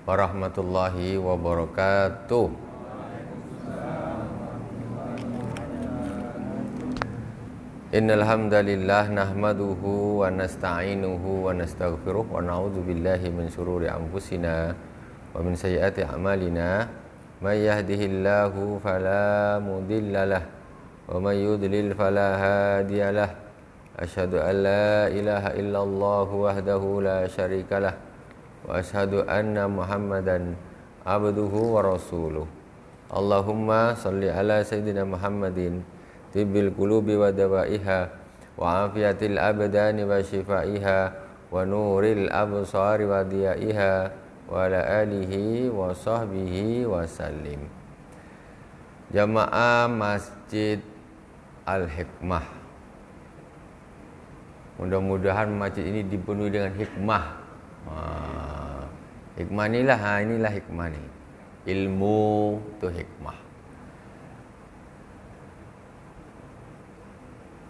warahmatullahi wabarakatuh. Innal hamdalillah nahmaduhu wa nasta'inuhu wa nastaghfiruh wa na'udzu billahi min shururi anfusina wa min sayyiati a'malina. May yahdihillahu fala mudhillalah wa may yudlil fala hadiyalah. Asyhadu an la ilaha illallah wahdahu la syarikalah wa asyhadu anna Muhammadan abduhu wa rasuluh. Allahumma shalli ala sayyidina Muhammadin tibbil qulubi wa dawaiha wa afiyatil abdani wa shifaiha wa nuril absari wa diyaiha wa ala alihi wa sahbihi wa sallim. Jamaah Masjid Al-Hikmah, mudah-mudahan masjid ini dipenuhi dengan hikmah. Hikmah inilah hikmah nih. Ilmu itu hikmah.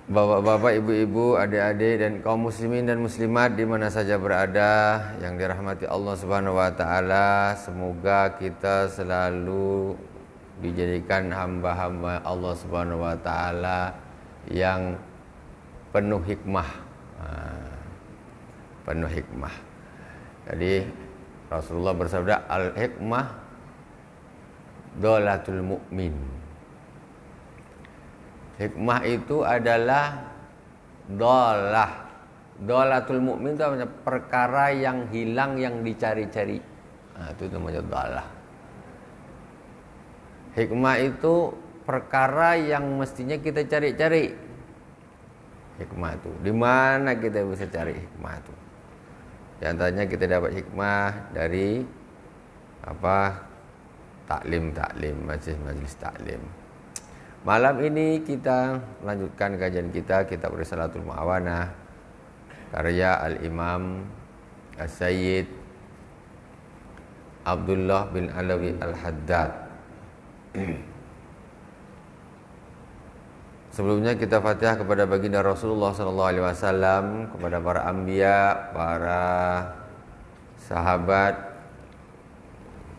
Bapak-bapak, ibu-ibu, adik-adik dan kaum muslimin dan muslimat di mana saja berada yang dirahmati Allah Subhanahu wa taala, semoga kita selalu dijadikan hamba-hamba Allah Subhanahu wa taala yang penuh hikmah. Penuh hikmah. Jadi Rasulullah bersabda, al-hikmah dolatul mu'min. Hikmah itu adalah dolatul mu'min itu namanya perkara yang hilang yang dicari-cari. Itu namanya dolah. Hikmah itu perkara yang mestinya kita cari-cari. Hikmah itu di mana kita bisa cari hikmah itu? Di antaranya kita dapat hikmah dari taklim, majelis taklim. Malam ini kita lanjutkan kajian kita kitab Risalatul Mu'awanah karya Al-Imam As-Sayyid Abdullah bin Alawi Al-Haddad. Sebelumnya kita Fatihah kepada baginda Rasulullah SAW, kepada para anbiya, para sahabat,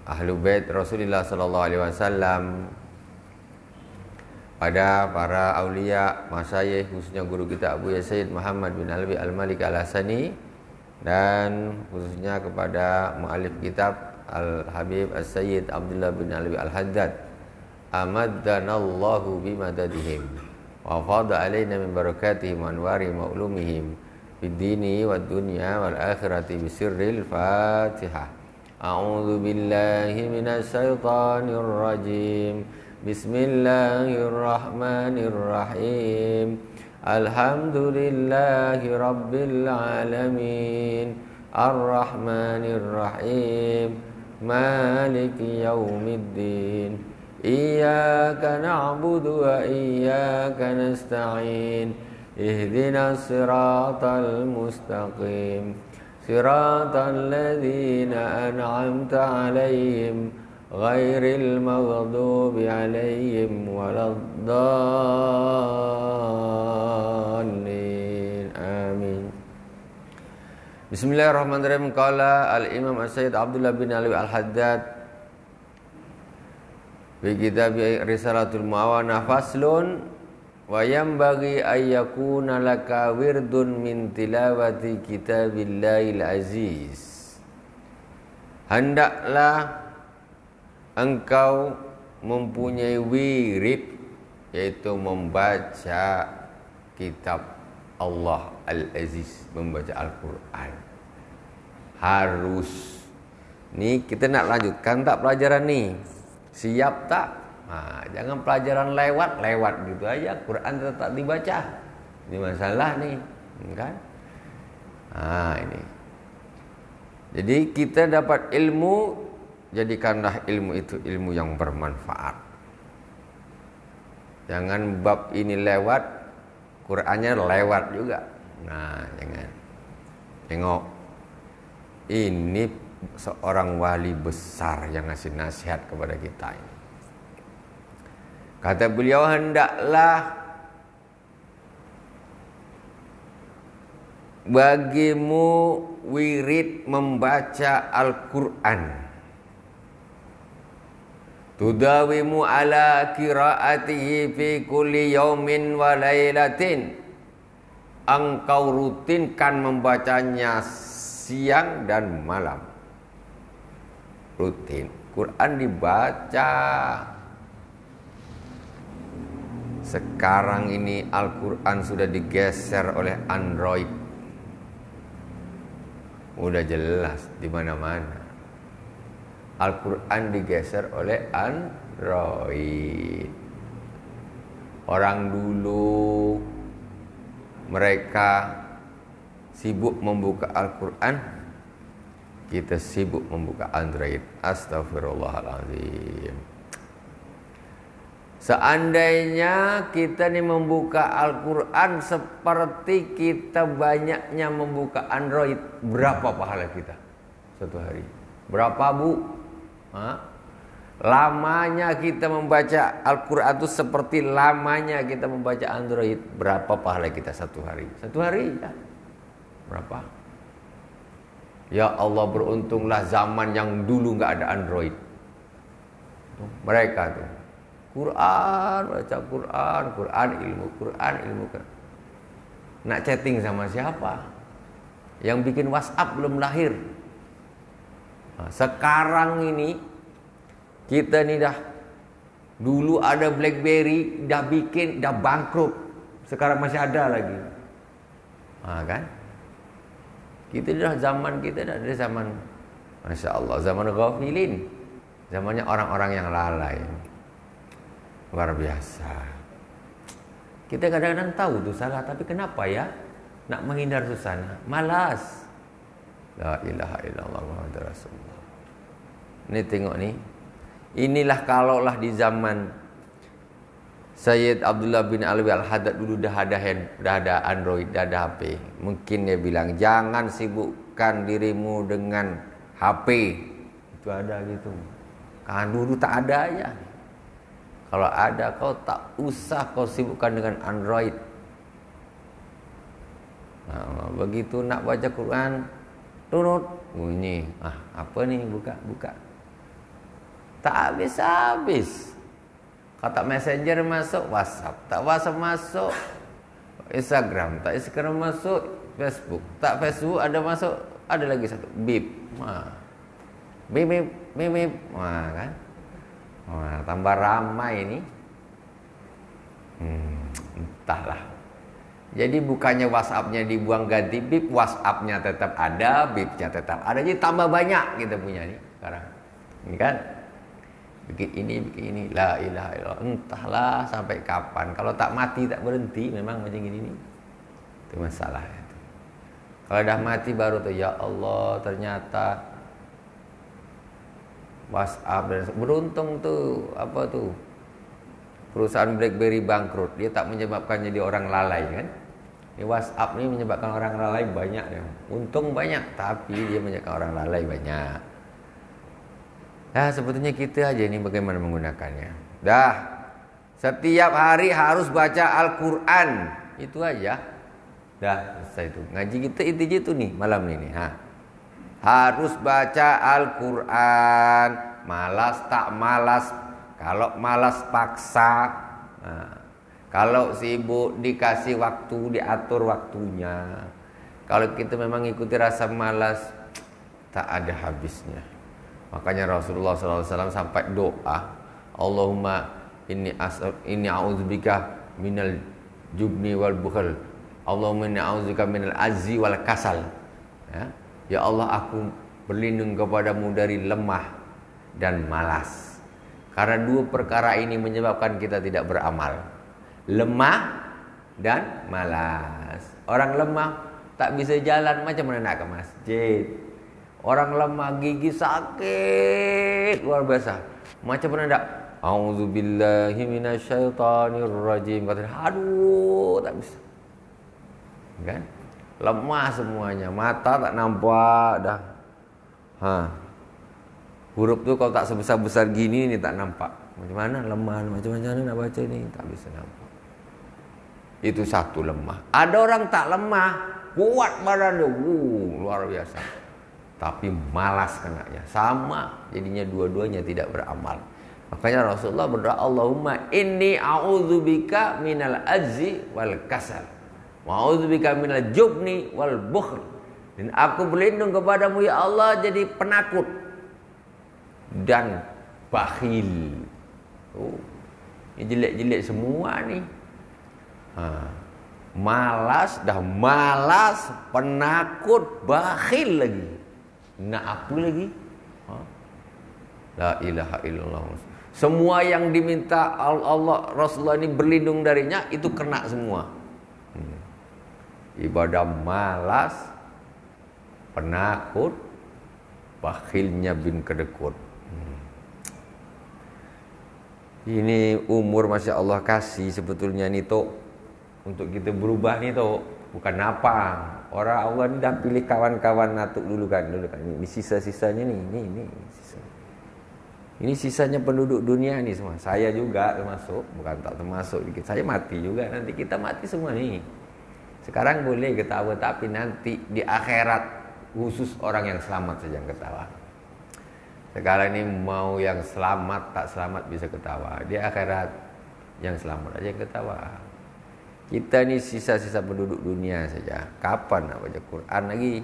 ahlu bait Rasulullah SAW, pada para aulia, masyayikh, khususnya guru kita Abu Yazid Muhammad bin Alawi Al-Malik Al-Hasani, dan khususnya kepada mu'alif kitab Al-Habib As-Sayyid Abdullah bin Alawi Al-Haddad. Amaddanallahu bimadadihim wa fadha alaina min barakatihim wa anwari ma'lumihim fid dini wad dunya wal akhirati bisirril Fatihah. A'udzu billahi minasy syaithanir rajim. Bismillahirrahmanirrahim. Alhamdulillahi rabbil alamin. Ar-Rahmanirrahim. Maliki yaumiddin. Iyyaka na'budu wa iyyaka nasta'in. Ihdinas siratal mustaqim. Siratal ladzina an'amta 'alaihim ghairil maghdubi 'alaihim waladdallin. Amin. Bismillahirrahmanirrahim. Qala al-Imam As-Sayyid Abdullah bin Alawi Al-Haddad fi kitab Risalatul Mu'awanah faslun wa yanbaghi ay yakuna laka wirdun min tilawati kitabillahil aziz. Hendaklah engkau mempunyai wirid, yaitu membaca kitab Allah Al-Aziz, membaca Al-Quran. Harus. Nih kita nak lanjutkan tak pelajaran nih? Siap tak? Jangan pelajaran lewat gitu aja, Quran tetap dibaca. Ini masalah nih, kan? Ini. Jadi kita dapat ilmu, jadikanlah ilmu itu ilmu yang bermanfaat. Jangan bab ini lewat, Qurannya lewat juga. Jangan. Tengok, ini seorang wali besar yang ngasih nasihat kepada kita ini. Kata beliau, hendaklah bagimu wirid membaca Al-Quran. tudawimu ala qiraatihi fi kulli yaumin wa lailatin. Engkau rutinkan membacanya siang dan malam. Rutin. Quran dibaca. Sekarang ini Al-Quran sudah digeser oleh Android. Udah jelas di mana-mana. Al-Quran digeser oleh Android. Orang dulu mereka sibuk membuka Al-Quran, kita sibuk membuka Android. Astagfirullahaladzim. Seandainya kita nih membuka Al-Quran seperti kita banyaknya membuka Android, berapa pahala kita satu hari? Berapa, Bu? Lamanya kita membaca Al-Quran itu seperti lamanya kita membaca Android. Berapa pahala kita satu hari? Satu hari ya. Berapa? Ya Allah, beruntunglah zaman yang dulu nggak ada Android. Mereka tuh Quran, baca Quran, Quran ilmu, Quran ilmu. Nak chatting sama siapa? Yang bikin WhatsApp belum lahir. Nah, sekarang ini kita nih dah, dulu ada BlackBerry, dah bikin, dah bangkrut. Sekarang masih ada lagi. Nah, kan? Kita dah zaman kita dah ada zaman, Masya Allah, zaman ghafilin. Zamannya orang-orang yang lalai. Luar biasa. Kita kadang-kadang tahu itu salah, tapi kenapa ya nak menghindar susana? Malas. La ilaha illallah Muhammadur Rasulullah. Ini tengok nih. Inilah kalaulah di zaman Sayyid Abdullah bin Alwi Al-Haddad dulu dah ada Android, dah ada HP. Mungkin dia bilang, jangan sibukkan dirimu dengan HP. Itu ada gitu. Kan dulu tak ada ya. Kalau ada, kau tak usah kau sibukkan dengan Android. Nah, begitu nak baca Quran, turut bunyi. Apa nih? Buka. Tak habis-habis. Kata Messenger masuk WhatsApp, tak WhatsApp masuk Instagram, tak Instagram masuk Facebook, tak Facebook ada masuk, ada lagi satu bip. Bip. Kan? Wah, tambah ramai ini. Entahlah. Jadi bukannya WhatsApp-nya dibuang ganti bip, WhatsApp-nya tetap ada, bip-nya tetap ada. Jadi tambah banyak kita punya nih sekarang. Ini kan? Bikin ini. La ilaha illallah. Entahlah sampai kapan. Kalau tak mati tak berhenti, memang macam gini nih. Itu masalah itu. Kalau dah mati baru tuh, ya Allah, ternyata WhatsApp dan beruntung tuh apa tuh perusahaan BlackBerry bangkrut, dia tak menyebabkan jadi orang lalai kan. Ini WhatsApp ini menyebabkan orang lalai banyak ya. Untung banyak, tapi dia menyebabkan orang lalai banyak. Nah, sebetulnya kita aja ini bagaimana menggunakannya. Dah, setiap hari harus baca Al-Quran, itu aja. Dah, selesai itu. Ngaji kita itu nih malam ini. Harus baca Al-Quran. Malas tak malas. Kalau malas paksa. Kalau sibuk dikasih waktu, diatur waktunya. Kalau kita memang ikuti rasa malas, tak ada habisnya. Makanya Rasulullah SAW sampai doa, Allahumma inni a'udzubika minal jubni wal bukhl. Allahumma inni a'udzubika minal azzi wal kasal. Ya Allah, aku berlindung kepadamu dari lemah dan malas. Karena dua perkara ini menyebabkan kita tidak beramal. Lemah dan malas. Orang lemah tak bisa jalan, macam mana nak ke masjid? Orang lemah gigi sakit luar biasa, macam mana nak? A'udzubillahi minasyaitonirrajim. Aduh, tak bisa. Kan? Lemah semuanya, mata tak nampak dah. Huruf tu kalau tak sebesar-besar gini ni tak nampak. Macam mana lemah, macam mana nak baca ni, tak bisa nampak. Itu satu lemah. Ada orang tak lemah, kuat badan dia, luar biasa. Tapi malas kenanya, sama jadinya dua-duanya tidak beramal. Makanya Rasulullah berdoa, Allahumma inni a'udzubika minal ajzi wal kasal, wa a'udzubika minal jubni wal bukhl. Dan aku berlindung kepadamu ya Allah jadi penakut dan bakhil. Oh, ini jelek-jelek semua nih. Malas, penakut, bakhil lagi. Nak apa lagi? La ilaha illallah. Semua yang diminta Allah Rasulullah ini berlindung darinya itu kena semua. Ibadah malas, penakut, bakhilnya bin kedekut. Ini umur Masya Allah kasih sebetulnya nih Tok, untuk kita berubah nih Tok. Bukan apa. Orang Allah ini dah pilih kawan-kawan natuk dulu kan. Ini sisa-sisanya nih. Sisa. Ini sisanya penduduk dunia nih semua. Saya juga termasuk. Bukan tak termasuk dikit. Saya mati juga. Nanti kita mati semua nih. Sekarang boleh ketawa. Tapi nanti di akhirat khusus orang yang selamat saja yang ketawa. Sekarang ini mau yang selamat tak selamat bisa ketawa. Di akhirat yang selamat aja yang ketawa. Kita ni sisa-sisa penduduk dunia saja. Kapan nak baca Quran lagi?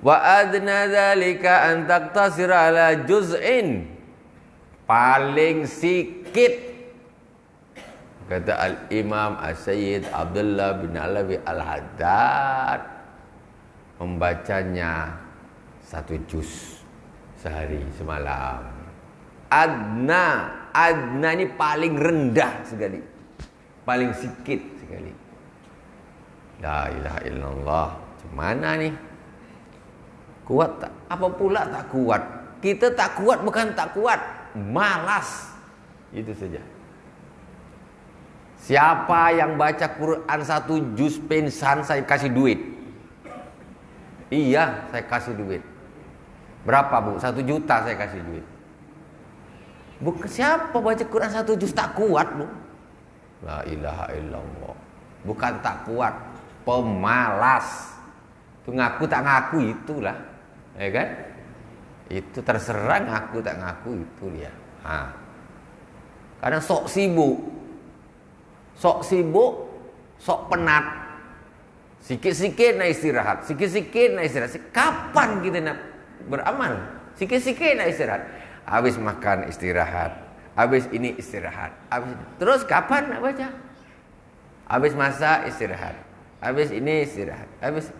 Wa adna dzalika an taqtasir ala juz'in. Paling sikit kata Al-Imam As-Sayyid Abdullah bin Alawi Al-Haddad, membacanya 1 juz sehari semalam. Adna ini paling rendah sekali, paling sikit sekali. La ilaha illallah. Mana nih? Kuat tak? Apa pula tak kuat? Kita tak kuat bukan tak kuat, malas. Itu saja. Siapa yang baca Quran 1 juz pensan saya kasih duit. Iya, saya kasih duit. Berapa Bu? 1 juta saya kasih duit. Bukan siapa baca Quran 1 juz tak kuat Bu. La ilaha illallah. Bukan tak kuat, pemalas. Itu ngaku tak ngaku itulah. Ya kan? Itu terserah ngaku tak ngaku itu dia. Kadang sok sibuk, sok penat. Sikit-sikit nak istirahat, sikit-sikit nak istirahat. Kapan kita nak beramal? Sikit-sikit nak istirahat. Habis makan istirahat, habis ini istirahat, habis terus kapan nak baca? Habis masak istirahat, habis ini istirahat, habis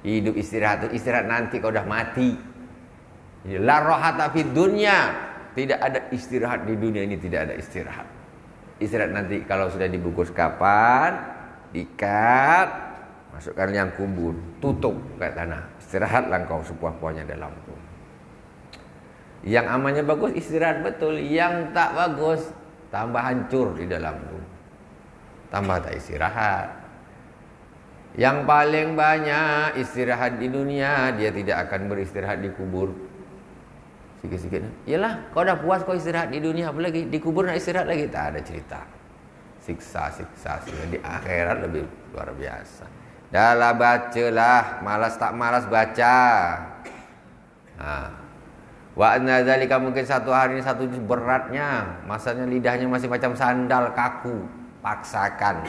hidup istirahat nanti kau dah mati. La rahata fid dunya, tidak ada istirahat di dunia ini, tidak ada istirahat. Istirahat nanti kalau sudah dibungkus kapan, diikat, masukkan liang kubur, tutup ke tanah. Istirahatlah kau sepuas-puasnya dalam itu. Yang amannya bagus istirahat betul, yang tak bagus tambah hancur di dalam itu. Tambah tak istirahat. Yang paling banyak istirahat di dunia, dia tidak akan beristirahat di kubur. Sikit-sikit. Yalah, kau dah puas kau istirahat di dunia, apa lagi di kubur nak istirahat lagi? Tak ada cerita. Siksa di akhirat lebih luar biasa. Dahlah bacalah, malas tak malas baca. Wa anna dzalika, mungkin satu hari ini 1 juz beratnya, masanya lidahnya masih macam sandal kaku, paksakan.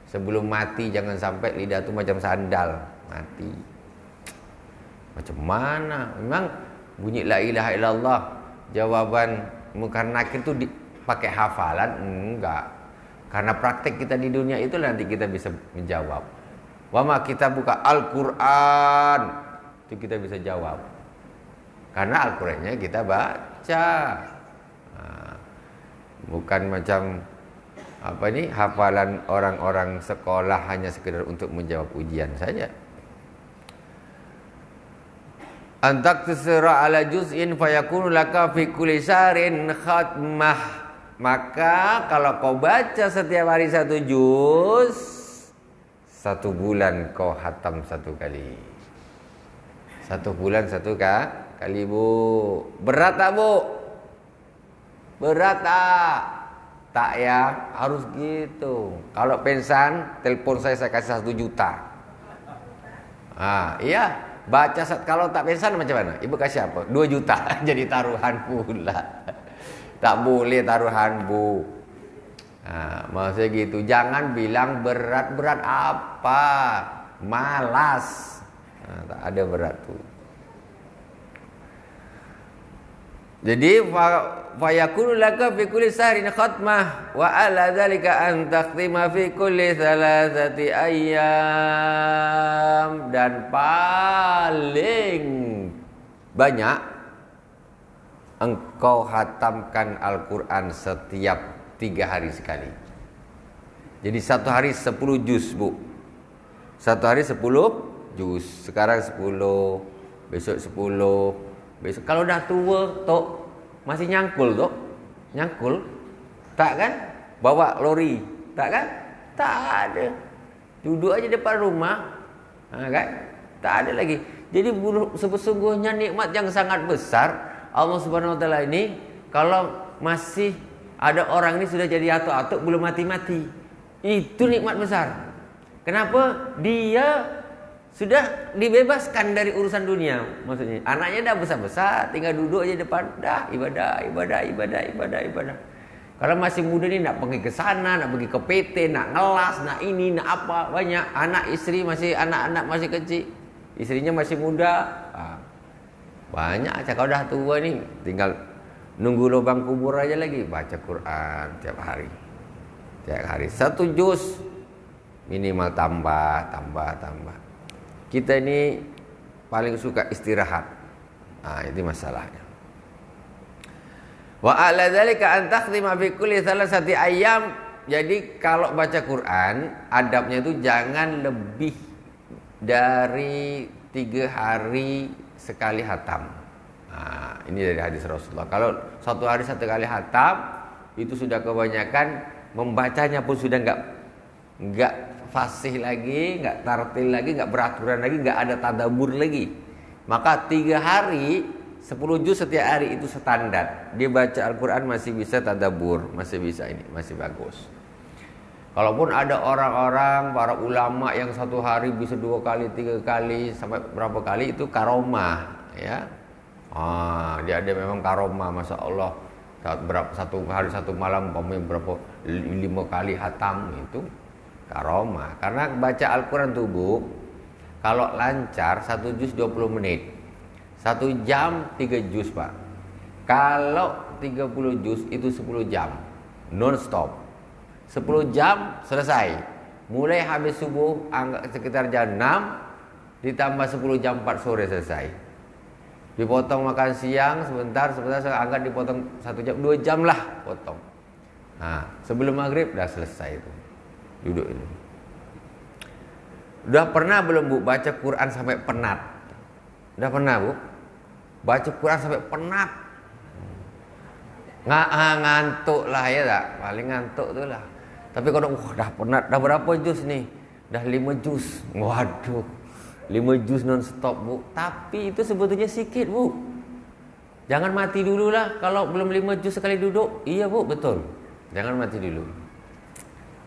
Sebelum mati jangan sampai lidah itu macam sandal mati. Macam mana? Memang bunyi la ilaha illallah jawaban Munkar Nakir itu pakai hafalan? Enggak. Karena praktek kita di dunia itu nanti kita bisa menjawab. Wama kita buka Al-Quran, itu kita bisa jawab. Karena Al-Qurannya kita baca. Bukan macam apa ini hafalan orang-orang sekolah hanya sekedar untuk menjawab ujian saja. Antak terserah ala juz'in fayakunu laka fi kulli syarin khatmah. Maka kalau kau baca setiap hari 1 juz, 1 bulan kau khatam 1 kali. 1 bulan 1 kali Bu. Berat tak Bu? Berat tak? Tak ya, harus gitu. Kalau pensan, telepon saya kasih 1 juta. Iya. Baca kalau tak pingsan macam mana? Ibu kasih apa? 2 juta jadi taruhan pula. Tak boleh taruhan, Bu. Nah, maksudnya gitu. Jangan bilang berat apa? Malas. Nah, tak ada berat tuh. Jadi fa yakunu laka fi kulli sahrin khatmah wa ala dzalika an takhtima fi kulli thalathati ayyam, dan paling banyak engkau hatamkan Al-Qur'an setiap 3 hari sekali. Jadi 1 hari 10 juz, Bu. 1 hari 10 juz. Sekarang 10, besok 10. Besok kalau dah tua tok masih nyangkul tok. Nyangkul. Tak kan? Bawa lori. Tak kan? Tak ada. Duduk aja depan rumah. Kan? Tak ada lagi. Jadi sesungguhnya nikmat yang sangat besar Allah Subhanahu wa taala ini, kalau masih ada orang ini sudah jadi atuk-atuk belum mati-mati. Itu nikmat besar. Kenapa? Dia sudah dibebaskan dari urusan dunia. Maksudnya anaknya dah besar-besar, tinggal duduk aja depan, dah ibadah. Kalau masih muda ni nak pergi ke sana, nak pergi ke PT, nak ngelas, nak ini, nak apa, banyak. Anak isteri masih, anak-anak masih kecil, istrinya masih muda. Banyak aja. Kalau dah tua ni tinggal nunggu lubang kubur aja lagi, baca Quran tiap hari. Tiap hari 1 juz minimal, tambah. Kita ini paling suka istirahat. Itu masalahnya. Wa ala dzalika an takhtima fi kulli thalathati ayyam. Jadi kalau baca Quran, adabnya itu jangan lebih dari 3 hari sekali hatam. Ini dari hadis Rasulullah. Kalau 1 hari 1 kali hatam, itu sudah kebanyakan, membacanya pun sudah enggak fasih lagi, enggak tartil lagi, enggak beraturan lagi, enggak ada tadabbur lagi. Maka 3 hari 10 juz setiap hari itu standar. Dia baca Al-Quran masih bisa tadabbur, masih bisa ini, masih bagus. Kalaupun ada orang-orang, para ulama yang 1 hari bisa 2 kali, 3 kali, sampai berapa kali, itu karomah, ya. Dia ada memang karomah, masya Allah. 1 hari 1 malam, berapa 5 kali hatam, itu karomah. Karena baca Al-Quran tuh, Bu, kalau lancar 1 juz 20 menit, 1 jam 3 juz, Pak. Kalau 30 juz itu 10 jam non stop. 10 jam selesai. Mulai habis subuh sekitar jam 6 ditambah 10 jam 4 sore selesai. Dipotong makan siang sebentar angkat dipotong 1 jam, 2 jam lah potong. Sebelum maghrib dah selesai itu. Duduk ini. Udah pernah belum, Bu, baca Quran sampai penat? Udah pernah, Bu? Baca Quran sampai penat. Ngantuk lah, ya tak? Paling ngantuk tu lah. Tapi kalau dah penat, dah berapa juz nih? Dah 5 juz. Waduh. 5 juz non stop, Bu. Tapi itu sebetulnya sikit, Bu. Jangan mati dulu lah kalau belum 5 juz sekali duduk. Iya, Bu, betul. Jangan mati dulu.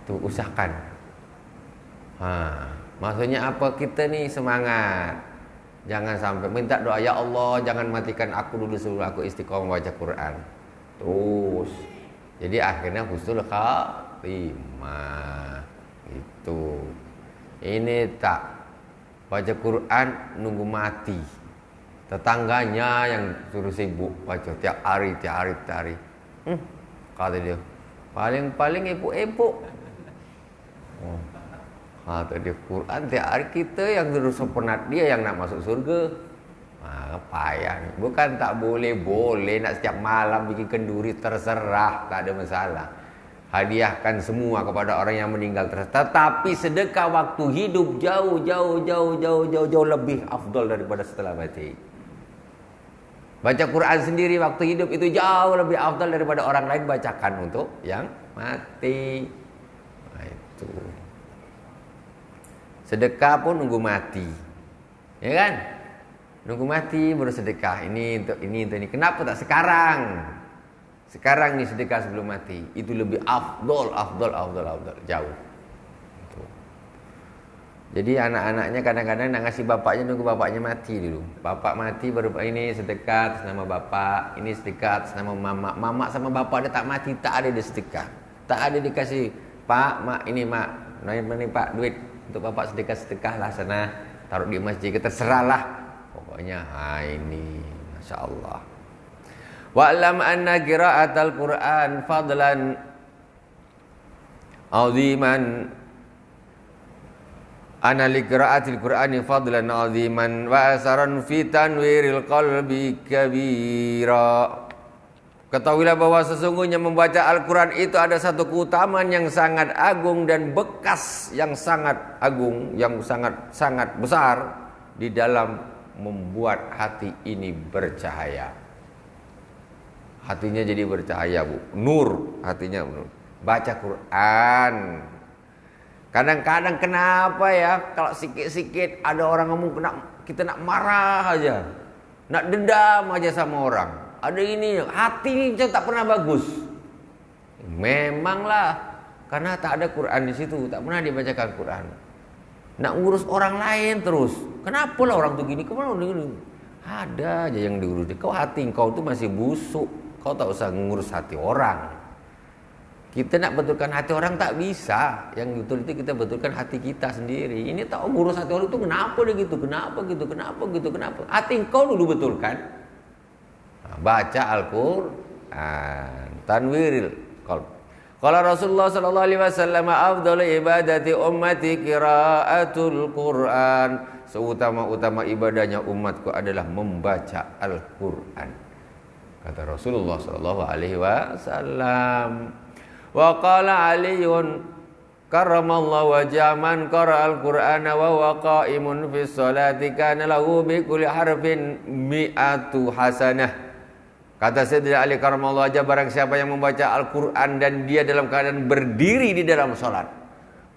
Tuh, usahakan. Maksudnya apa? Kita nih semangat. Jangan sampai minta doa, ya Allah, jangan matikan aku dulu sebelum aku istiqomah baca Quran. Terus. Jadi akhirnya husnul khatimah. Itu. Ini tak baca Quran nunggu mati. Tetangganya yang suruh sibuk baca tiap hari. Kata dia, paling epuk-epuk. Kata dia, Quran tiap hari, kita yang terus penat, dia yang nak masuk surga. Payah ni. Bukan tak boleh nak setiap malam bikin kenduri, terserah, tak ada masalah. Hadiahkan semua kepada orang yang meninggal terserah. Tetapi sedekah waktu hidup jauh lebih afdal daripada setelah mati. Baca Quran sendiri waktu hidup itu jauh lebih afdal daripada orang lain bacakan untuk yang mati. Itu. Sedekah pun nunggu mati. Ya kan? Nunggu mati baru sedekah. Ini untuk ini. Kenapa tak sekarang? Sekarang ni sedekah sebelum mati. Itu lebih afdal. Jauh. Itu. Jadi anak-anaknya kadang-kadang nak ngasih bapaknya, nunggu bapaknya mati dulu. Bapak mati baru ini sedekah atas nama bapak, ini sedekah atas nama mama. Mama sama bapak dia tak mati, tak ada dia sedekah. Tak ada dikasih, Pak, Mak, ini Mak, ini Pak, duit untuk bapak sedekah lah sana, taruh di masjid, terserahlah. Pokoknya ini, Masya Allah. Wa'lam anna qira'atal Qur'an fadlan aziman. Ana li qira'atil Qur'ani fadlan 'aziman wa asaran fi tanwiril qalbi kabira. Ketahuilah bahwa sesungguhnya membaca Al-Qur'an itu ada satu keutamaan yang sangat agung dan bekas yang sangat agung, yang sangat besar di dalam membuat hati ini bercahaya. Hatinya jadi bercahaya, Bu. Nur hatinya, nur. Baca Quran. Kadang-kadang kenapa ya kalau sikit-sikit ada orang ngomong kita nak marah aja, nak dendam aja sama orang. Ada ini hati ini tak pernah bagus. Memanglah karena tak ada Quran di situ, tak pernah dibacakan Quran. Nak ngurus orang lain terus. Kenapa lah orang tuh gini? Kemana gini? Ada aja yang diurus. Kau hati kau tuh masih busuk. Kau tak usah ngurus hati orang. Kita nak betulkan hati orang tak bisa. Yang betul itu kita betulkan hati kita sendiri. Ini tahu ngurus hati orang itu kenapa dia gitu, kenapa. Hati kau dulu betulkan. Nah, baca Al-Qur'an, tanwiril qalb. Qala Rasulullah sallallahu alaihi wasallam, afdalu ibadati ummati qiraatul Qur'an. Seutama-utama ibadahnya umatku adalah membaca Al-Qur'an. Kata Rasulullah sallallahu alaihi wasallam. Wa qala Aliun karramallahu wajhahu man qara'al Qur'ana wa huwa qa'imun fi sholati kana lahu bi kulli harfin mi'atu hasanah. Kata Sayyidina Ali karramallahu wajhahu, barang siapa yang membaca Al-Qur'an dan dia dalam keadaan berdiri di dalam salat,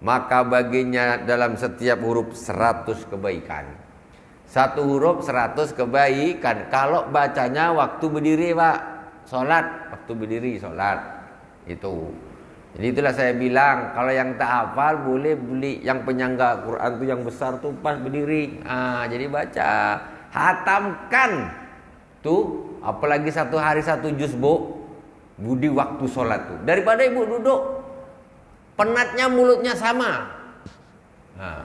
maka baginya dalam setiap huruf 100 kebaikan. Satu huruf 100 kebaikan kalau bacanya waktu berdiri, Pak. Salat, waktu berdiri salat. Itu. Jadi itulah saya bilang, kalau yang tak hafal boleh beli yang penyangga Quran tuh yang besar tuh pas berdiri. Jadi baca, hatamkan tuh, apalagi satu hari satu juz, Bu. Budi waktu sholat tuh. Daripada ibu duduk, penatnya mulutnya sama.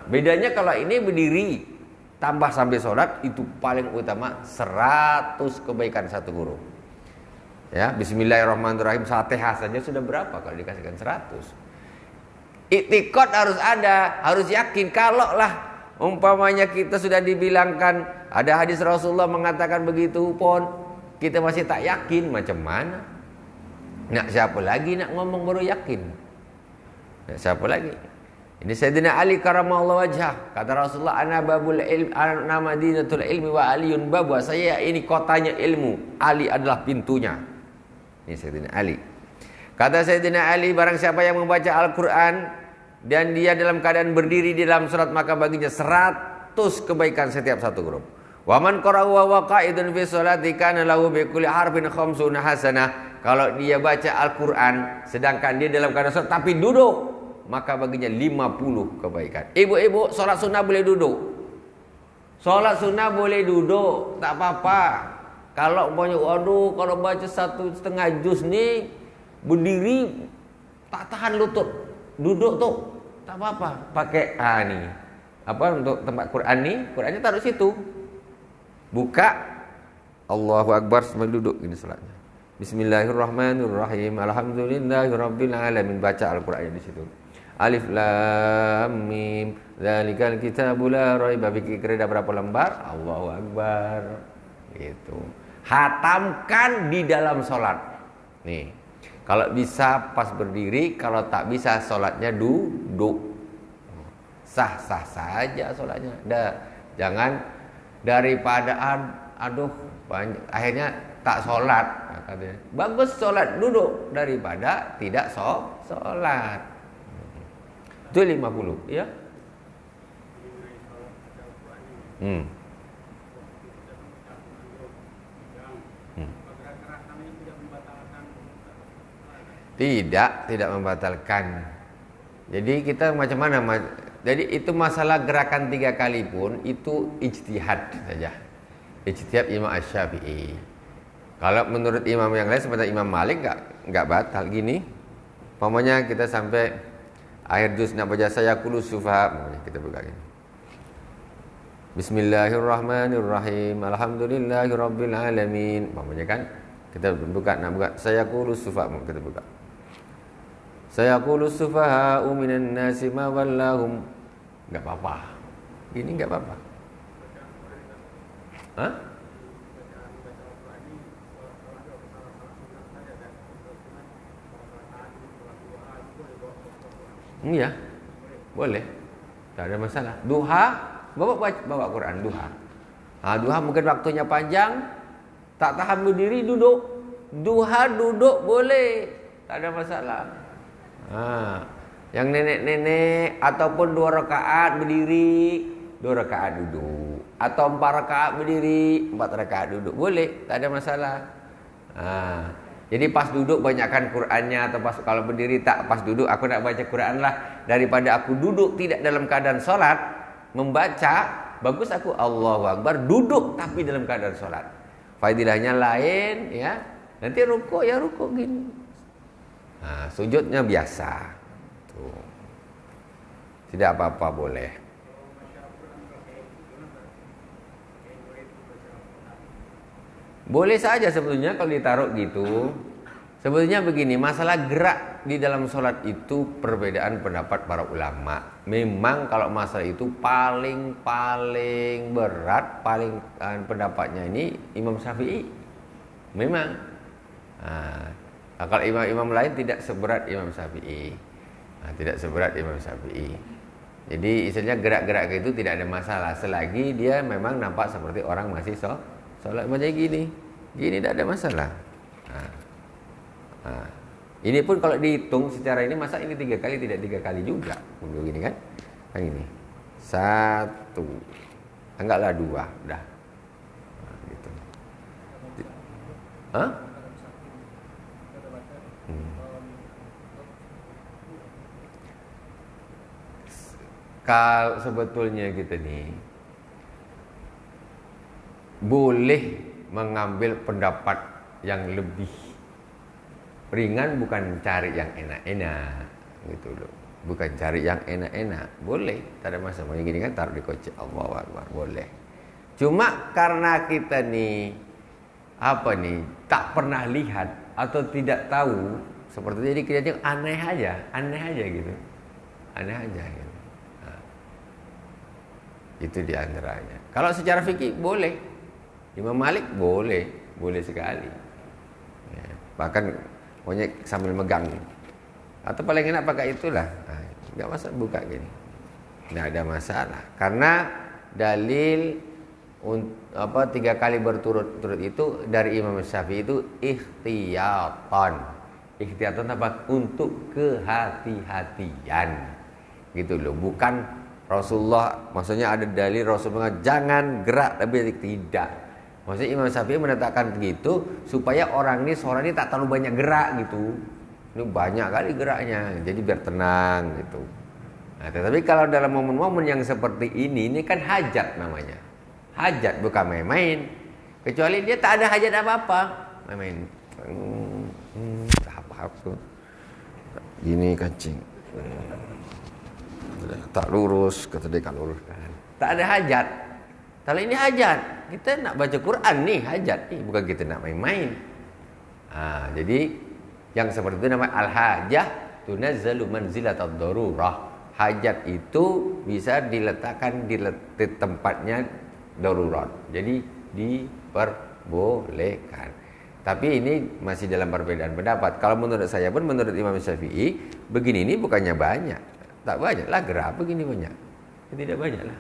Bedanya kalau ini berdiri tambah sampai sholat itu paling utama 100 kebaikan satu huruf. Ya, bismillahirrahmanirrahim, Fatihah saja sudah berapa kalau dikasihkan 100. Iktikad harus ada, harus yakin. Kalau lah umpamanya kita sudah dibilangkan, ada hadis Rasulullah mengatakan begitu pun kita masih tak yakin, macam mana? Nak siapa lagi nak ngomong baru yakin? Nak siapa lagi? Ini Sayyidina Ali karramallahu wajhah. Kata Rasulullah, ana babul ilm, ana madinatul ilmi wa aliyun babu. Saya ini kotanya ilmu, Ali adalah pintunya. Ini Sayyidina Ali. Kata Sayyidina Ali, barang siapa yang membaca Al-Quran dan dia dalam keadaan berdiri di dalam surat, maka baginya 100 kebaikan setiap satu huruf. Wa man qara'u wa qa'idun fi sholati kana lahu bi kulli harfin khamsuna hasanah. Kalau dia baca Al-Quran sedangkan dia dalam keadaan sholat tapi duduk, maka baginya 50 kebaikan. Ibu-ibu, sholat sunnah boleh duduk. Sholat sunnah boleh duduk, tak apa-apa. Kalau banyak, aduh, kalau baca 1,5 juz nih berdiri tak tahan lutut, duduk tuh tak apa-apa. Pakai nih apa untuk tempat Quran nih, Qurannya taruh situ. Buka, Allahu Akbar sambil duduk ini salatnya. Bismillahirrahmanirrahim. Alhamdulillahirabbil alamin. Baca Al-Qur'annya di situ. Alif lam mim. Dzalikal kitabu la raiba fihi. Kira berapa lembar? Allahu Akbar. Gitu. Hatamkan di dalam sholat. Nih, kalau bisa pas berdiri, kalau tak bisa sholatnya duduk. Sah-sah saja sholatnya. Jangan daripada aduh banyak, akhirnya tak sholat. Nah, katanya, bagus sholat duduk daripada tidak sholat. Itu 50, ya. Tidak membatalkan. Jadi kita macam mana Jadi itu masalah gerakan 3 kali pun itu ijtihad saja. Ijtihad Imam Asy-Syafi'i. Kalau menurut imam yang lain seperti Imam Malik enggak batal gini. Umpamanya kita sampai akhir juz nak baca sayaqulu sufaha, kita buka gini. Bismillahirrahmanirrahim. Alhamdulillahirabbil alamin. Umpamanya kan kita buka nak buka sayaqulu sufaha, kita buka. Sayaqulu sufaha'u minan nasi ma wallahum. Enggak apa-apa. Ini enggak apa-apa. Hah? Iya. Boleh. Tak ada masalah. Duha, bawa Quran duha. Duha mungkin waktunya panjang, tak tahan berdiri, duduk. Duha duduk boleh. Tak ada masalah. Yang nenek-nenek ataupun 2 rakaat berdiri, 2 rakaat duduk, atau 4 rakaat berdiri, 4 rakaat duduk, boleh, tak ada masalah. Jadi pas duduk banyakkan Qurannya, atau pas kalau berdiri tak pas duduk aku nak baca Quran lah, daripada aku duduk tidak dalam keadaan solat membaca, bagus aku Allahu Akbar duduk tapi dalam keadaan solat. Faedahnya lain ya. Nanti rukuk ya rukuk gini. Sujudnya biasa. Tuh. Tidak apa-apa boleh. Boleh saja sebetulnya kalau ditaruh gitu. Sebetulnya begini, masalah gerak di dalam sholat itu perbedaan pendapat para ulama. Memang kalau masalah itu paling berat, pendapatnya ini Imam Syafi'i. Memang. Kalau imam-imam lain tidak seberat Imam Syafi'i. Tidak seberat Imam Syafi'i. Jadi istilahnya gerak-gerak itu tidak ada masalah selagi dia memang nampak seperti orang masih sholat macam gini tidak ada masalah. Ini pun kalau dihitung secara ini, masa ini 3 kali tidak 3 kali juga begini kan? Kan ini 1, enggaklah 2 dah. Gitu. Kalau sebetulnya kita nih boleh mengambil pendapat yang lebih ringan, bukan cari yang enak-enak gitu loh. Bukan cari yang enak-enak, boleh, tak ada masalah. Yang gini kan taruh di kocek, Allahu Akbar, boleh. Cuma karena kita nih tak pernah lihat atau tidak tahu, seperti jadi kita aneh aja gitu. Aneh aja gitu. Itu diantaranya. Kalau secara fikih boleh. Imam Malik boleh sekali. Ya, bahkan pokoknya sambil megang. Atau paling enak pakai itulah. Enggak masalah buka gini. Enggak ada masalah. Karena dalil 3 kali berturut-turut itu dari Imam Syafi'i itu ikhtiyatan. Ikhtiyatan apa? Untuk kehati-hatian. Gitu loh, bukan Rasulullah, maksudnya ada dalil Rasulullah jangan gerak lebih, tidak. Maksudnya Imam Syafi'i menetapkan begitu supaya orang ini suara ini tak terlalu banyak gerak gitu. Ini banyak kali geraknya, jadi biar tenang gitu. Nah, tetapi kalau dalam momen-momen yang seperti ini kan hajat namanya. Hajat bukan main-main. Kecuali dia tak ada hajat apa-apa, main-main. Tahap-tahap tuh. Gini kancing. Tak lurus, kata dia kan luruskan. Tak ada hajat. Kalau ini hajat, kita nak baca Quran nih, hajat nih, bukan kita nak main-main. Jadi yang seperti itu namanya al-hajah tunazzalu manzilatad darurah. Hajat itu bisa diletakkan di tempatnya darurat. Jadi diperbolehkan. Tapi ini masih dalam perbedaan pendapat. Kalau menurut saya pun, menurut Imam Syafi'i, begini ini bukannya banyak. Tak banyak lah gerak begini banyak. Tidak banyak lah.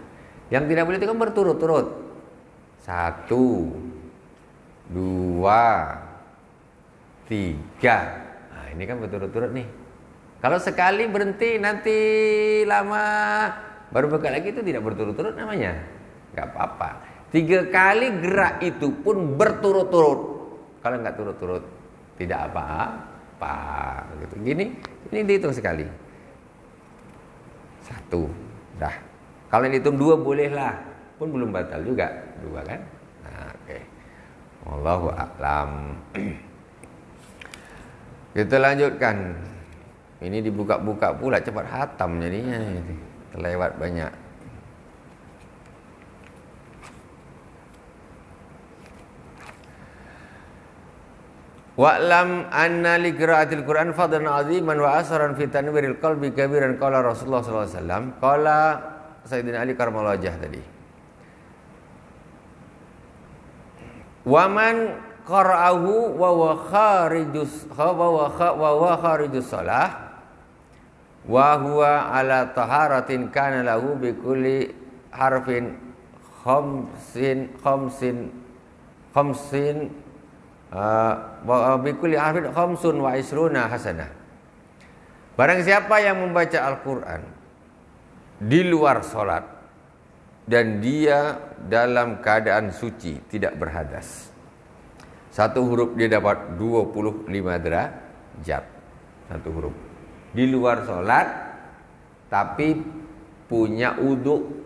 Yang tidak boleh itu kan berturut-turut. 1, 2, 3. Ini kan berturut-turut nih. Kalau sekali berhenti nanti lama baru buka lagi, itu tidak berturut-turut namanya. Enggak apa-apa. 3 kali gerak itu pun berturut-turut. Kalau enggak turut-turut tidak apa-apa gitu. Ini dihitung sekali. 1, Dah. Kalau dihitung 2 bolehlah, pun belum batal juga 2 kan? Nah, oke. Wallahu a'lam. Kita lanjutkan. Ini dibuka-buka pula cepat hatam jadinya. Terlewat banyak. Wa'lam anna li qiraatil Qur'an fadlan 'aziman wa asran fi tanwiril qalbi kabiran qala Rasulullah sallallahu alaihi wasallam qala Sayyidina Ali karramallahu wajhah tadi. Wa man qara'ahu wa huwa kharijus shalah wa huwa ala taharatin kana lahu bi kulli harfin khamsin wa bi kulli harfin khamsun wa isruna hasanah. Barang siapa yang membaca Al-Qur'an di luar salat dan dia dalam keadaan suci, tidak berhadas, satu huruf dia dapat 25 derajat. Satu huruf di luar sholat tapi punya uduk.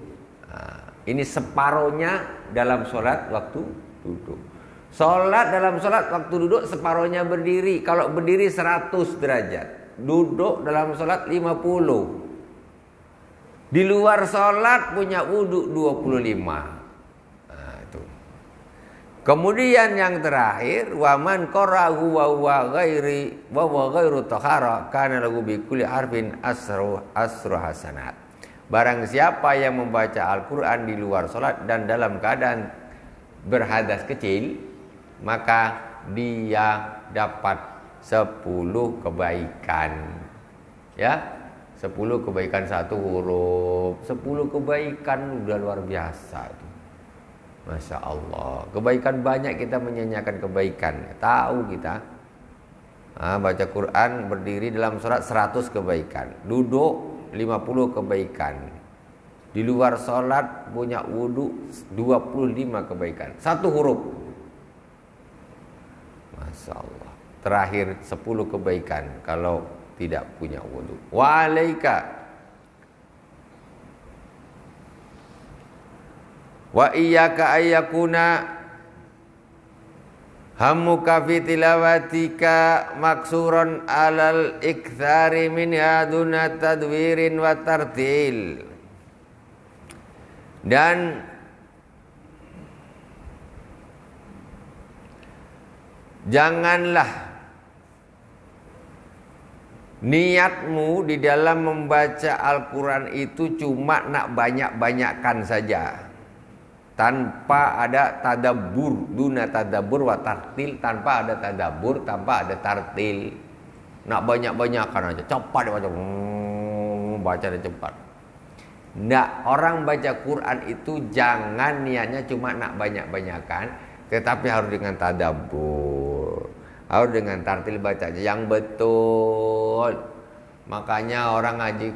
Ini separohnya dalam sholat waktu duduk. Sholat dalam sholat waktu duduk separohnya berdiri. Kalau berdiri 100 derajat, duduk dalam sholat 50. Di luar sholat punya uduk 25. Kemudian yang terakhir, waman qara'ahu wa huwa ghairu tahara kana lahu bi kulli harfin asru hasanat. Barang siapa yang membaca Al-Qur'an di luar salat dan dalam keadaan berhadas kecil, maka dia dapat 10 kebaikan. Ya, 10 kebaikan satu huruf. 10 kebaikan udah luar biasa itu. Masya Allah, kebaikan banyak, kita menyanyikan kebaikan. Tahu kita, baca Quran, berdiri dalam sholat 100 kebaikan, duduk 50 kebaikan, di luar sholat punya wudhu 25 kebaikan, satu huruf. Masya Allah. Terakhir 10 kebaikan kalau tidak punya wudhu. Wa'alaika wa iyyaka ayyakuna hammuka fi tilawatika maksuran alal iktsari min aduna tadwirin wa tartil. Dan janganlah niatmu di dalam membaca Al-Quran itu cuma nak banyak-banyakkan saja, tanpa ada tadabbur, duna tadabbur wa tartil, tanpa ada tadabbur, tanpa ada tartil. Nak banyak-banyakan aja, cepat baca dan cepat. Nggak, orang baca Quran itu jangan niatnya cuma nak banyak-banyakan, tetapi harus dengan tadabbur, harus dengan tartil bacanya yang betul. Makanya orang ngaji,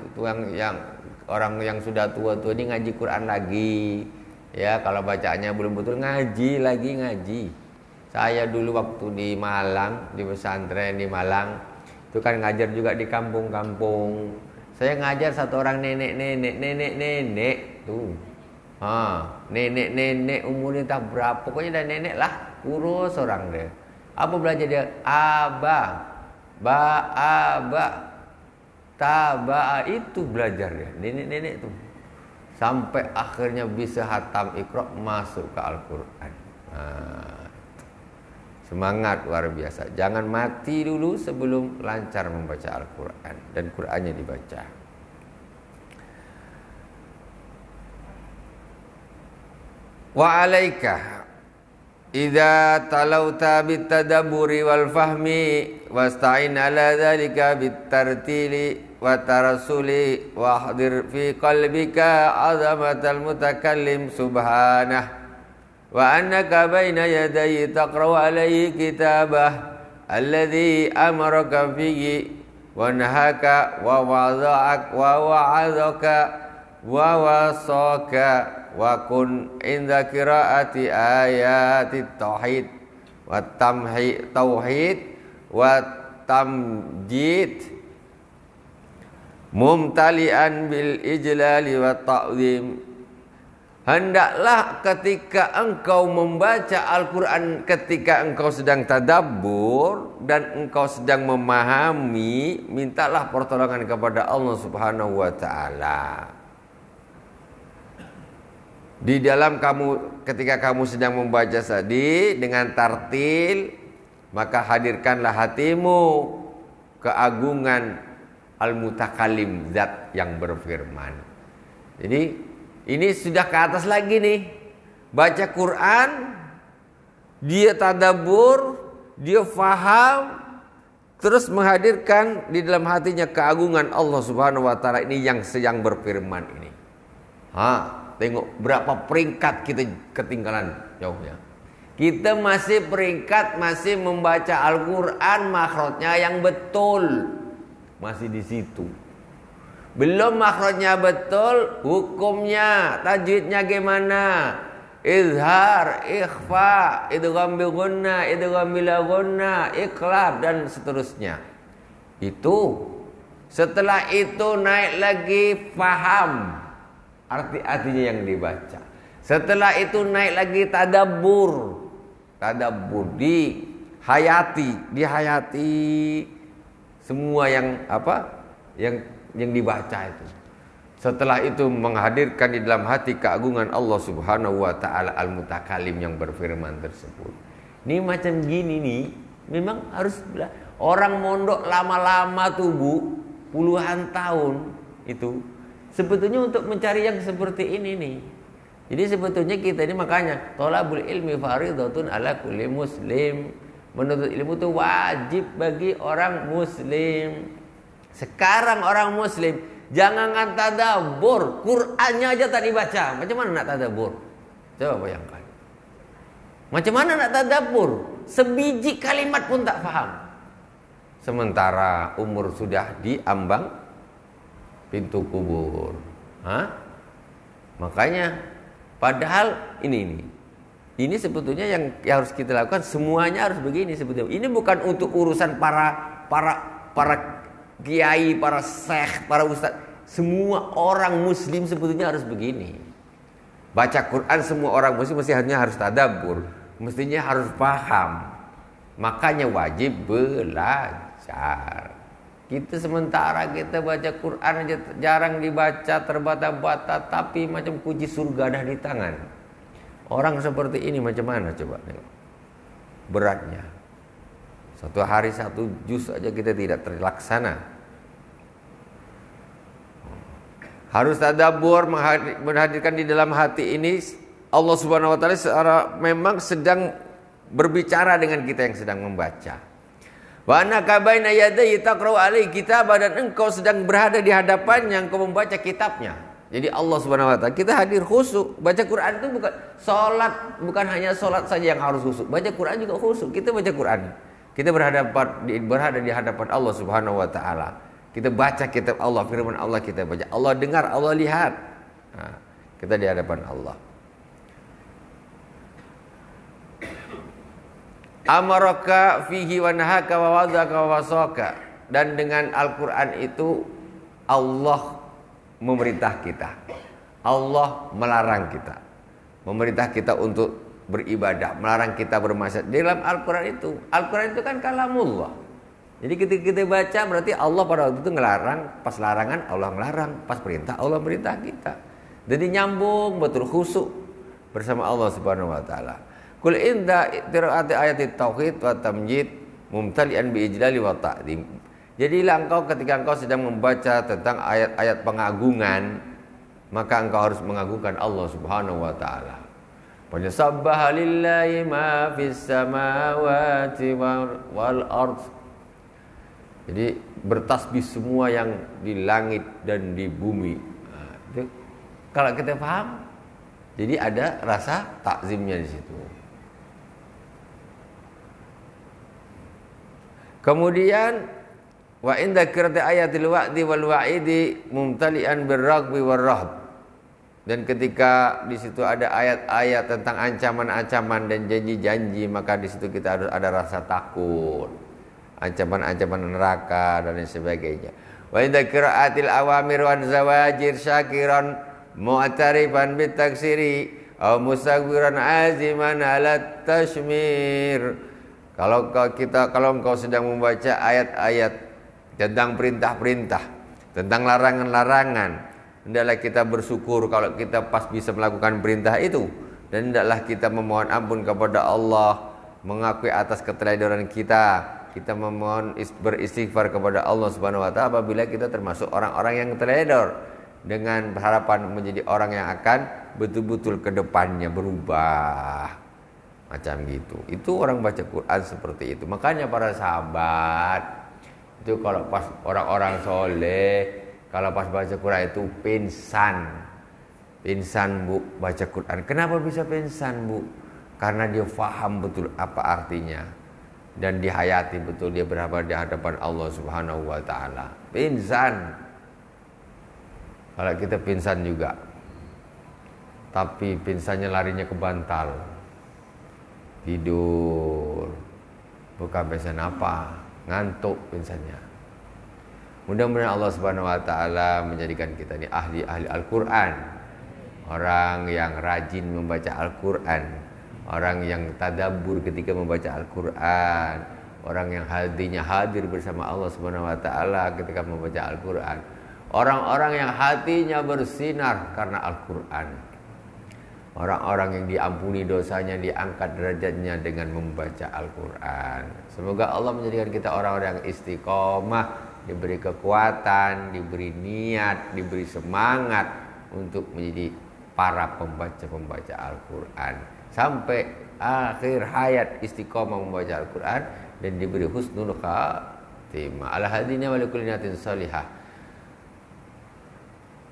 orang yang sudah tua-tua ini ngaji Quran lagi. Ya, kalau bacaannya belum betul, ngaji lagi, ngaji. Saya dulu waktu di Malang, di pesantren di Malang, itu kan ngajar juga di kampung-kampung. Saya ngajar satu orang nenek tuh. Nenek umurnya tak berapa, pokoknya dah nenek lah, kurus orang dia. Apa belajar dia? Aba, taba, itu belajar dia, nenek tuh. Sampai akhirnya bisa hatam Iqra, masuk ke Al-Quran. Semangat luar biasa. Jangan mati dulu sebelum lancar membaca Al-Quran dan Qurannya dibaca. Wa alaika idza talauta bitadabburi wal fahmi wasta'in ala dzalika bitartili wa tarasuli wahdir fi qalbika azamatal mutakallim subhanah wa annaka baina yadayi taqra'u alayhi kitabah alladhi amaraka fihi wa nahaka wa wa'adhaka wa wa'adhaka wa wasaka wa kun inda qiraati ayati tauhid wa tauhid wa tamjid mumtalian bil ijlali wa ta'zim. Hendaklah ketika engkau membaca Al-Quran, ketika engkau sedang tadabbur dan engkau sedang memahami, mintalah pertolongan kepada Allah Subhanahu wa ta'ala. Di dalam ketika kamu sedang membaca tadi dengan tartil, maka hadirkanlah hatimu keagungan Al-Mutakallim, zat yang berfirman. Jadi ini sudah ke atas lagi nih. Baca Quran, dia tadabbur, dia faham, terus menghadirkan di dalam hatinya keagungan Allah Subhanahu wa taala ini yang sedang berfirman ini. Tengok berapa peringkat kita ketinggalan jauhnya. Kita masih peringkat masih membaca Al-Quran makhrajnya yang betul. Masih di situ. Belum makhrajnya betul, hukumnya, tajwidnya gimana? Izhar, ikhfa, idgham bi gunna, idgham bila gunna, iqlab dan seterusnya. Itu. Setelah itu naik lagi faham arti-artinya yang dibaca. Setelah itu naik lagi tadabbur. Tadabbur dihayati semua yang yang dibaca itu. Setelah itu menghadirkan di dalam hati keagungan Allah Subhanahu wa taala Al-Mutakallim yang berfirman tersebut. Ini macam gini nih, memang harus orang mondok lama-lama tuh Bu, puluhan tahun itu sebetulnya untuk mencari yang seperti ini nih. Jadi sebetulnya kita ini makanya thalabul ilmi fardhatun ala kulli muslim. Menuntut ilmu itu wajib bagi orang muslim. Sekarang orang muslim jangan tadabbur, Qur'annya aja tak dibaca. Macam mana nak tadabbur? Coba bayangkan. Macam mana nak tadabbur? Sebiji kalimat pun tak faham. Sementara umur sudah di ambang pintu kubur. Makanya padahal ini sebetulnya yang harus kita lakukan, semuanya harus begini sebetulnya. Ini bukan untuk urusan para kiai, para syekh, para ustaz. Semua orang muslim sebetulnya harus begini. Baca Quran semua orang muslim mestinya harus tadabbur, mestinya harus paham. Makanya wajib belajar. Kita sementara kita baca Quran aja jarang dibaca, terbata-bata, tapi macam kunci surga dah di tangan. Orang seperti ini macam mana coba tengok. Beratnya. Satu hari satu juz aja kita tidak terlaksana. Harus tadabbur, menghadirkan di dalam hati ini Allah Subhanahu wa taala memang sedang berbicara dengan kita yang sedang membaca. Wa annaka baina yadayhi taqra'u alaihi kitabah, dan engkau sedang berada di hadapannya, engkau membaca kitabnya. Jadi Allah Subhanahu wa taala, kita hadir khusyuk. Baca Quran itu bukan salat, bukan hanya salat saja yang harus khusyuk. Baca Quran juga khusyuk. Kita baca Quran, kita berada di hadapan Allah Subhanahu wa taala. Kita baca kitab Allah, firman Allah kita baca. Allah dengar, Allah lihat. Kita di hadapan Allah. Amaraka fihi wa nahaka wa wadaka wa wasaka. Dan dengan Al-Quran itu Allah memerintah kita, Allah melarang kita, memerintah kita untuk beribadah, melarang kita bermaksiat. Dalam Al-Quran itu kan kalamullah. Jadi ketika kita baca berarti Allah pada waktu itu ngelarang, pas larangan Allah ngelarang, pas perintah Allah perintah kita. Jadi nyambung betul, khusyuk bersama Allah Subhanahu wa taala. Kul inda qiraati ayati tauhid wa tamjid mumtalian bi ijlali wa ta'zim. Jadilah engkau ketika engkau sedang membaca tentang ayat-ayat pengagungan, maka engkau harus mengagungkan Allah Subhanahu wa taala. Fasabbaha lillahi ma fis samawati wal ardh. Jadi bertasbih semua yang di langit dan di bumi. Itu kalau kita paham, jadi ada rasa takzimnya di situ. Kemudian wa inda qira'ati ayatil wa'di wal wa'idi mumtali'an birraghbi warrahb. Dan ketika di situ ada ayat-ayat tentang ancaman-ancaman dan janji-janji, maka di situ kita harus ada rasa takut, ancaman-ancaman neraka dan lain sebagainya. Wa inda qiraatil awamir wan zawajir syakiran mu'tarifan bitaksiri aw musagwiran aziman ala tashmir. Kalau engkau sedang membaca ayat-ayat tentang perintah-perintah, tentang larangan-larangan, hendaklah kita bersyukur kalau kita pas bisa melakukan perintah itu, dan hendaklah kita memohon ampun kepada Allah, mengakui atas keteledoran kita memohon beristighfar kepada Allah Subhanahu wa taala apabila kita termasuk orang-orang yang teledor, dengan harapan menjadi orang yang akan betul-betul ke depannya berubah. Macam gitu. Itu orang baca Quran seperti itu. Makanya para sahabat itu kalau pas orang-orang soleh, kalau pas baca Quran itu pingsan bu baca Quran. Kenapa bisa pingsan bu? Karena dia faham betul apa artinya dan dihayati betul, dia berada di hadapan Allah Subhanahu wa taala. Pingsan. Kalau kita pingsan juga, tapi pingsannya larinya ke bantal, tidur, bukan pingsan apa, ngantuk pingsannya. Mudah-mudahan Allah Subhanahu wa taala menjadikan kita ini ahli-ahli Al-Qur'an, orang yang rajin membaca Al-Qur'an, orang yang tadabbur ketika membaca Al-Quran, orang yang hatinya hadir bersama Allah Subhanahu wa taala ketika membaca Al-Quran, orang-orang yang hatinya bersinar karena Al-Quran, orang-orang yang diampuni dosanya, diangkat derajatnya dengan membaca Al-Quran. Semoga Allah menjadikan kita orang-orang yang istiqomah, diberi kekuatan, diberi niat, diberi semangat untuk menjadi para pembaca-pembaca Al-Quran sampai akhir hayat istiqomah membaca Al-Quran dan diberi husnul khatimah. Ala hadina wa likulli niyatin salihah.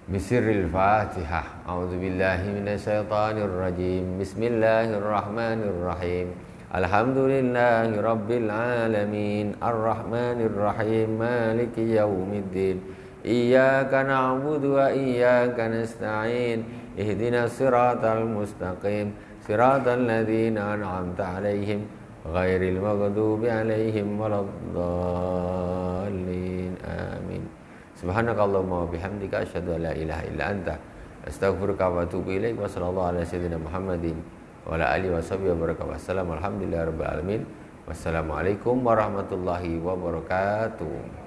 Bisirril Fatihah. A'udzubillahi minasyaitonir rajim. Bismillahirrahmanirrahim. Alhamdulillahi rabbil alamin. Arrahmanir rahim. Maliki yaumiddin. Iyyaka na'budu wa iyyaka nasta'in. Ihdinas siratal mustaqim. Siratal ladzina an'amta 'alaihim ghairil maghdubi 'alaihim waladdallin. Amin. Subhanakallahumma wa bihamdika asyhadu an la ilaha illa anta astaghfiruka wa atubu ilaik. Wa sallallahu ala sayyidina Muhammadin wa ala alihi washabihi wa baraka. Wassalamu alhamdulillahi rabbil alamin. Wassalamualaikum warahmatullahi wabarakatuh.